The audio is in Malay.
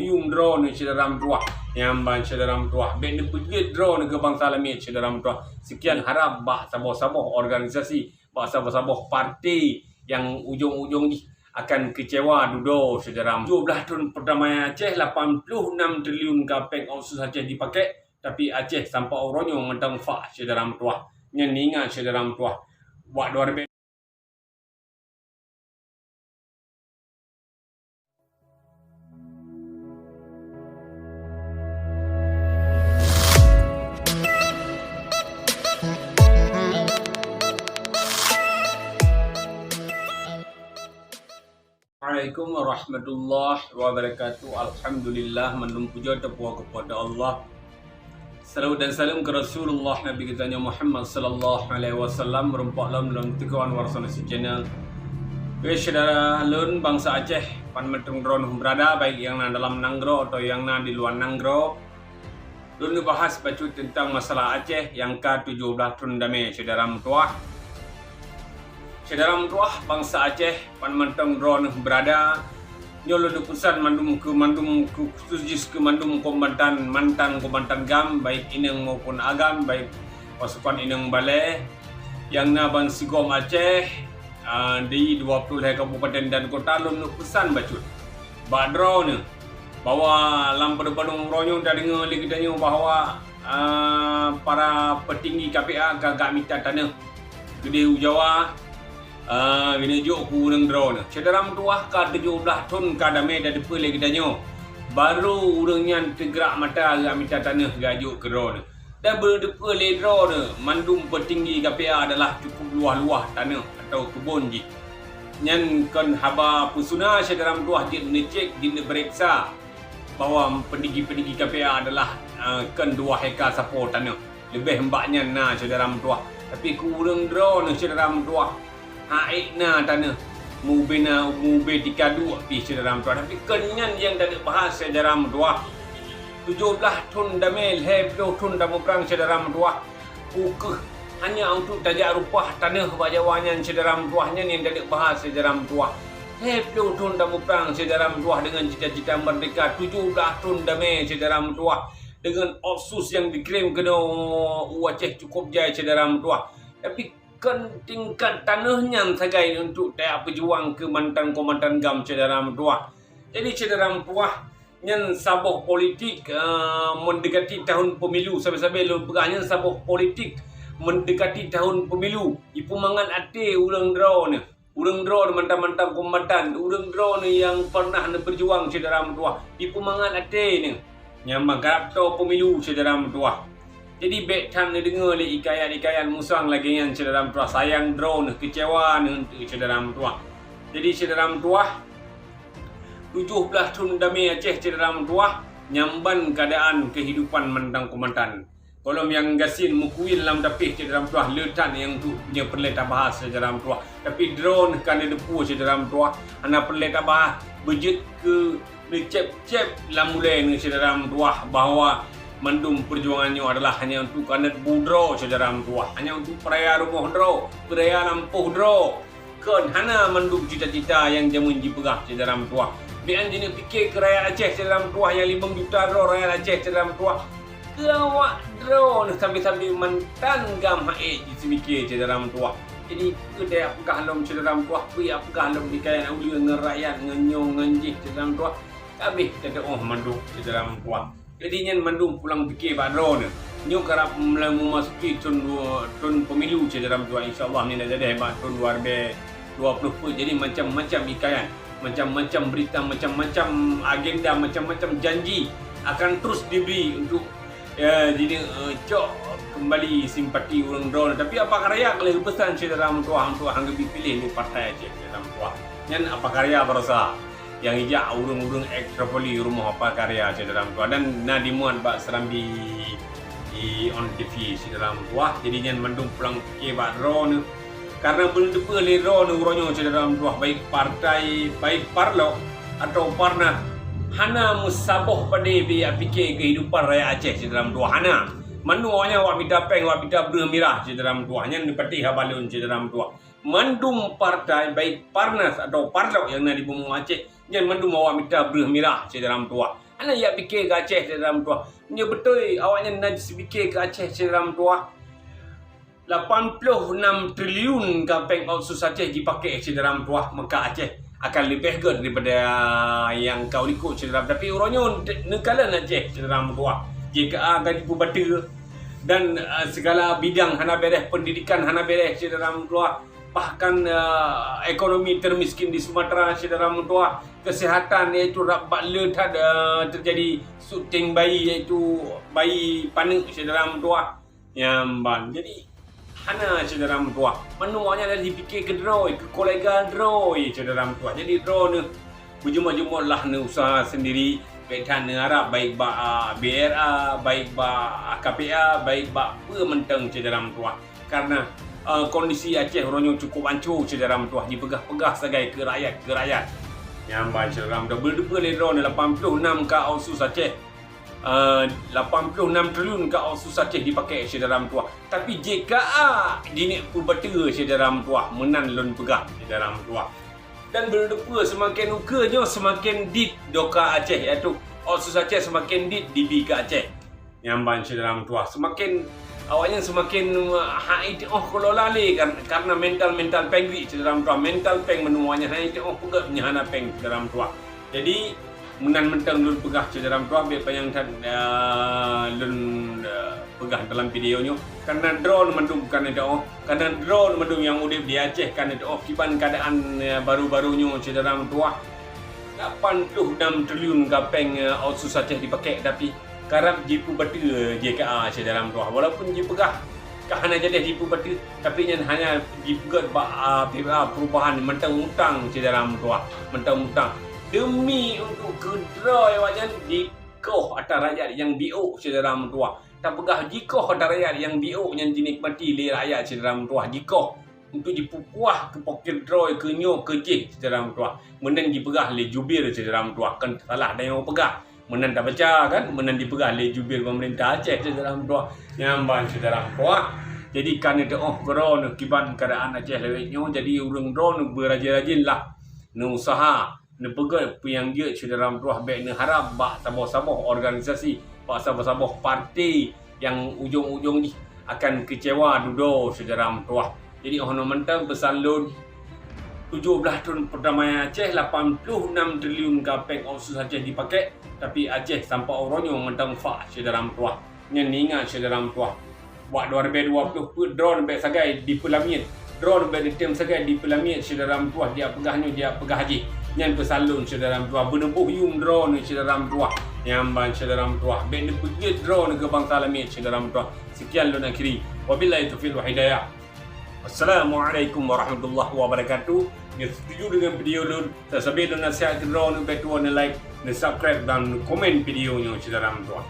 Yung drone cederam tuah yang ban cederam tuah ben pergi drone ke bangsa lami cederam tuah sekian harap bah saboh-saboh organisasi bah saboh-saboh parti yang ujung-ujung ni akan kecewa dudo cederam 12 tahun perdamaian Aceh 86 triliun kapek otsus Aceh dipakai tapi Aceh sampai orangnya mentang fa cederam tuah nyeninga cederam tuah buat 2000. Assalamualaikum warahmatullahi wabarakatuh. Alhamdulillah, mendung puja terpuji kepada Allah. Salawat dan salam ke Rasulullah Nabi kita Muhammad sallallahu alaihi wasallam merempak dalam teguhan warasana sejana. Saudara alun bangsa Aceh pan metong drone berada baik yang dalam Nanggro atau yang di luar Nanggro. Dulu bahas bacu tentang masalah Aceh yang ke-17 tahun damai saudara mutuah. Saudara mutuah bangsa Aceh pan mentang drone berada nyolo dukusan mandum ke khusus ke mandum komandan mantan komandan GAM baik ineng maupun agam baik pasukan ineng balai yang naban Sigom Aceh di 20 kabupaten dan kota lom pesan bacut ba drone bahwa lampau Bandung Ronyo dah dengar lagi tanya bahawa para petinggi KPA gagak minta tanah gede Jawa Vinejuk kurang drone. Cederam tuah ka 17 tahun ka damai dah depa lagi danyo. Baru urangnya tergerak mata agak minta tanah gajuk ke drone. Dan berdepa le drone mandum petinggi KPA adalah cukup luah-luah tanah atau kebun ji. Nyan kan haba pusuna cederam tuah dia necek dia periksa bahawa petinggi-petinggi KPA adalah kan 2 hektar sapo tanah. Lebih hembaknya na cederam tuah. Tapi kurang drone cederam tuah. Haik na tanah mubena mube dikadu api cederam tuah tapi kenyan yang dah bahas cederam tuah 17 tahun damai 20 tahun dah perang cederam tuah ukeh hanya untuk tajak rupah tanah bajawannya cederam tuahnya yang dah bahas cederam tuah 20 tahun dah perang cederam tuah dengan cita-cita merdeka 17 tahun damai cederam tuah dengan otsus yang diklaim kena Aceh cukup jaya cederam tuah tapi kan tingkat tanahnya sagai untuk tak berjuang ke mantan komandan GAM cederam tuah. Jadi cederam tuah yang sabuh politik mendekati tahun pemilu sampai-sampai lu beranya sabuh politik mendekati tahun pemilu. Ipu mangan ate urang drone. Urang drone mantan-mantan komandan, urang drone yang pernah berjuang cederam tuah. Ipu mangan ate ni. Yang magarap tau pemilu cederam tuah. Jadi betan ni dengar le ikayan-ikayan musang lagi yang cederam tuah sayang drone kecewa untuk cederam tuah. Jadi cederam tuah 17 tahun damai Aceh cederam tuah nyamban keadaan kehidupan mentang komandan. Kalau yang gasin mukuin dalam dapih cederam tuah letan yang tu punya perleta bahas cederam tuah. Tapi drone kan ada depu cederam tuah ana perleta bahas bejit ke cep-cep lamulai ni cederam tuah bahawa mandum perjuangannya adalah hanya untuk kanet budro cederam tuah, hanya untuk peraya rumah dro, peraya lampuh dro. Kan hana mandum cita-cita yang jamun dipegah cederam tuah. Bian jenis fikir ke rakyat Aceh cederam tuah yang 5 juta dro rakyat Aceh cederam tuah. Kelawak dro sambil-sambil mantan GAM haik disemikir cederam tuah. Jadi kedai apakah lom cederam tuah, pi apakah lom dikayan aulia dengan rakyat ngenyong nganjih cederam tuah. Habis kata mandum cederam tuah. Jadi nyen mandum pulang fikir badro ni. Nyo kerap memasuki tahun pemilu cederam tuah insya-Allah ni dah jadi hebat tahun 2020. Jadi macam-macam ikayan, macam-macam berita, macam-macam agenda, macam-macam janji akan terus diberi untuk jadi cok kembali simpati orang drone. Tapi apa karya kalau pesan cederam tuah untuk hangga dipilih ni partai Aceh cederam tuah. Nyen apa karya berasa yang ijak urung-urung ekstropoli rumah apa karya cederam tuah dan nadimuan bak serambi di on TV cederam tuah. Jadi nyan mandung pulang fikir bak drone karena belum depa le drone uronyo cederam tuah baik partai baik parlo atau parna hana musaboh pada biar fikir kehidupan rakyat Aceh cederam tuah hana manuanya wak minta peng wak minta bermirah cederam tuah nyan dipati habalun cederam tuah mandung partai baik parnas atau parlo yang na di bumi Aceh Yang mandum awak minta berah mirah cederam tua. Ana ya fikir ke Aceh cederam tua. Nya betul awaknya najis fikir ke Aceh cederam tua. 86 triliun kapeng otsus Aceh dipakai cederam tua, maka Aceh akan lebih good daripada yang kau ikut cederam. Tapi orangnya negara Aceh cederam tua. JKA gaji pubata dan segala bidang hana beres pendidikan hana beres cederam tua. Bahkan ekonomi termiskin di Sumatera cederam tua. Kesihatan iaitu baklet terjadi syuting bayi iaitu bayi panik cederam tua. Nyamban. Jadi hana cederam tua. Menuanya dari fikir ke droi, ke kolega droi cederam tua. Jadi droi ni berjumpa-jumpa lah ni usaha sendiri. Baik tan Arab, baik ba BRA, baik ba KPA, baik ba pementang cederam tua. Karena kondisi Aceh orangnya cukup hancur cederam tua. Dipegah-pegah sebagai ke rakyat. Nyamban cederam tua. Berdepa ni droi 86 ke otsus Aceh. 86 triliun ke otsus Aceh dipakai cederam tua. Tapi JKA dinik pubata cederam tua menan lon pegah cederam tua. Dan berdepa semakin ukanya semakin dit doka Aceh, iaitu otsus Aceh semakin dit dibi ke Aceh. Nyamban cederam tua. Semakin awaknya semakin haid kelola le karena mental pengri cederam tua. Mental peng menuanya haid pegah nyahana peng cederam tua. Jadi menan mentang lun pegah cederam tua biar panjang lun pegah dalam videonya karena drone mendung kan ada karena drone mendung yang udah di Aceh kan ada kiban keadaan baru-barunya cederam tua 86 triliun kapeng otsus Aceh dipakai tapi karap jipu batu JKA cederam tua walaupun jipu pegah hanya jadi jipu batu tapi hanya jipu perubahan mentang utang cederam tua mentang utang demi untuk kedrai wajan dikoh atas rakyat yang biuk cederam tua. Tak pegah jikoh atas rakyat yang biuk yang dinikmati oleh rakyat cederam tua. Jikoh untuk dipupuah ke poket droi ke nyok ke jih cederam tua. Menan dipegah oleh jubir cederam tua. Kan salah dan yang pegah. Menan tak baca kan. Menan dipegah oleh jubir pemerintah Aceh cederam tua. Nyamban cederam tua. Jadi kan itu keron kiban keadaan Aceh lewetnya. Jadi urang drone berajin-rajin lah. Usaha nepegat yang dia cederam tua baik harap bak sabah-sabah organisasi bak sabah-sabah parti yang ujung-ujung ni akan kecewa dudo cederam tua. Jadi orang mentang bersalun 17 tahun perdamaian Aceh 86 triliun kapeng otsus Aceh dipakai tapi Aceh sampai orangnya mentang fak cederam tua. Yang ingat cederam tua. Buat 2020 drone baik sagai di Pulamit. Drone baik ditem sagai di Pulamit cederam tua dia pegahnya dia pegah haji. Yang pesalun cederam tua benebuh yung drone cederam tua nyamban cederam tua ben pergi drone ke bangsa alamit cederam tua. Sekian lun akhiri wabillahi taufiq wal hidayah. Assalamualaikum warahmatullahi wabarakatuh. Jika setuju dengan video lun saya sabit lun nasihat ke drone betul like dan subscribe dan komen videonya cederam tua.